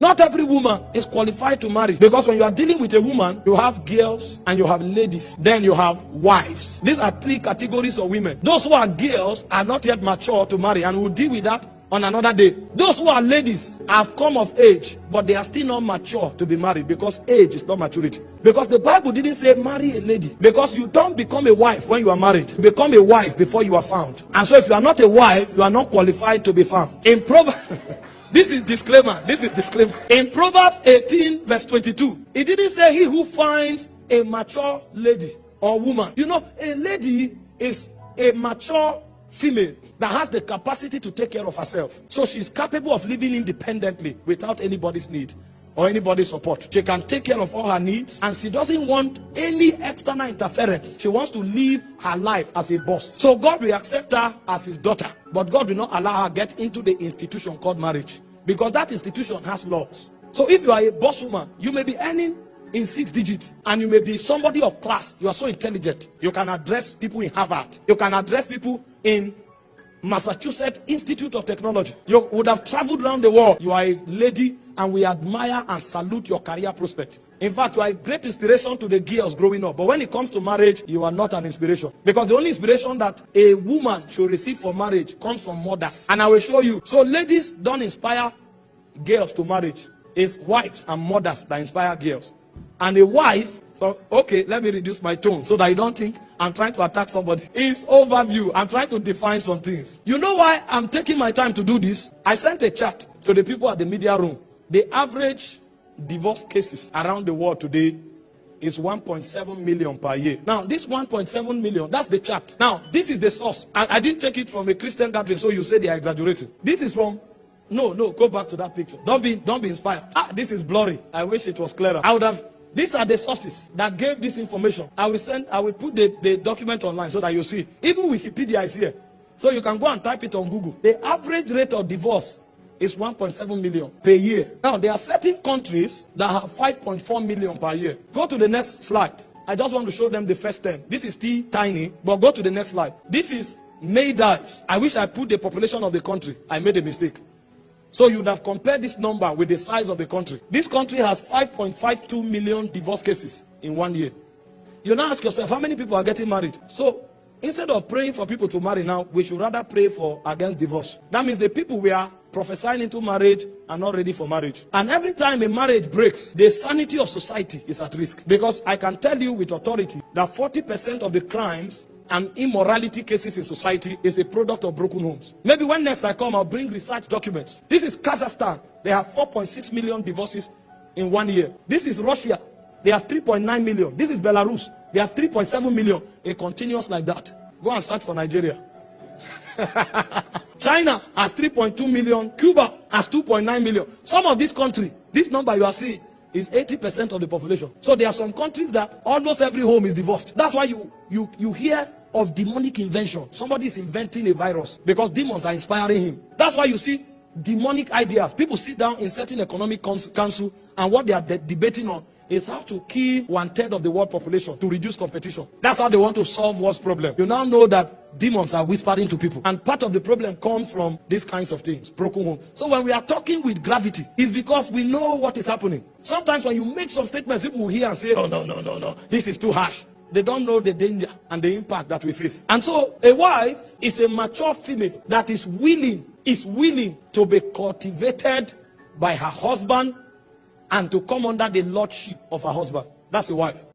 Not every woman is qualified to marry, because when you are dealing with a woman, you have girls and you have ladies, then you have wives. These are three categories of women. Those who are girls are not yet mature to marry, and we'll deal with that on another day. Those who are ladies have come of age, but they are still not mature to be married, because age is not maturity. Because the Bible didn't say marry a lady, because you don't become a wife when you are married. You become a wife before you are found. And so if you are not a wife, you are not qualified to be found. In Proverbs this is disclaimer. In Proverbs 18 verse 22, it didn't say he who finds a mature lady or woman. You know, a lady is a mature female that has the capacity to take care of herself. So she's capable of living independently without anybody's need or anybody's support. She can take care of all her needs, and she doesn't want any external interference. She wants to live her life as a boss. So God will accept her as his daughter, but God will not allow her get into the institution called marriage, because that institution has laws. So if you are a boss woman, you may be earning in 6 digits, and you may be somebody of class. You are so intelligent. You can address people in Harvard. You can address people in Massachusetts Institute of Technology. You would have traveled around the world. You are a lady, and we admire and salute your career prospect. In fact, you are a great inspiration to the girls growing up. But when it comes to marriage, you are not an inspiration. Because the only inspiration that a woman should receive for marriage comes from mothers. And I will show you. So ladies don't inspire girls to marriage. It's wives and mothers that inspire girls. And a wife, so okay, let me reduce my tone so that you don't think I'm trying to attack somebody. It's overview. I'm trying to define some things. You know why I'm taking my time to do this? I sent a chart to the people at the media room. The average divorce cases around the world today is 1.7 million per year. Now, this 1.7 million, that's the chart. Now, this is the source. I didn't take it from a Christian gathering, so you say they are exaggerating. This is from, no, go back to that picture. Don't be inspired. This is blurry. I wish it was clearer. These are the sources that gave this information. I will put the document online so that you see. Even Wikipedia is here. So you can go and type it on Google. The average rate of divorce is 1.7 million per year. Now, there are certain countries that have 5.4 million per year. Go to the next slide. I just want to show them the first 10. This is still tiny, but go to the next slide. This is Maldives. I wish I put the population of the country. I made a mistake. So you'd have compared this number with the size of the country. This country has 5.52 million divorce cases in 1 year. You now ask yourself, how many people are getting married? So instead of praying for people to marry now, we should rather pray against divorce. That means the people we are prophesying into marriage are not ready for marriage. And every time a marriage breaks, the sanity of society is at risk. Because I can tell you with authority that 40% of the crimes and immorality cases in society is a product of broken homes. Maybe when next I come, I'll bring research documents. This is Kazakhstan. They have 4.6 million divorces in 1 year. This is Russia. They have 3.9 million. This is Belarus. They have 3.7 million. It continues like that. Go and search for Nigeria. China has 3.2 million. Cuba has 2.9 million. Some of these countries, this number you are seeing is 80% of the population. So there are some countries that almost every home is divorced. That's why you hear of demonic invention. Somebody is inventing a virus because demons are inspiring him. That's why you see demonic ideas. People sit down in certain economic council, and what they are debating on is how to kill 1/3 of the world population to reduce competition. That's how they want to solve world's problem. You now know that demons are whispering to people, and part of the problem comes from these kinds of things, broken homes. So when we are talking with gravity, it's because we know what is happening. Sometimes when you make some statements, people will hear and say, oh, no, this is too harsh. They don't know the danger and the impact that we face. And so a wife is a mature female that is willing to be cultivated by her husband and to come under the lordship of her husband. That's a wife.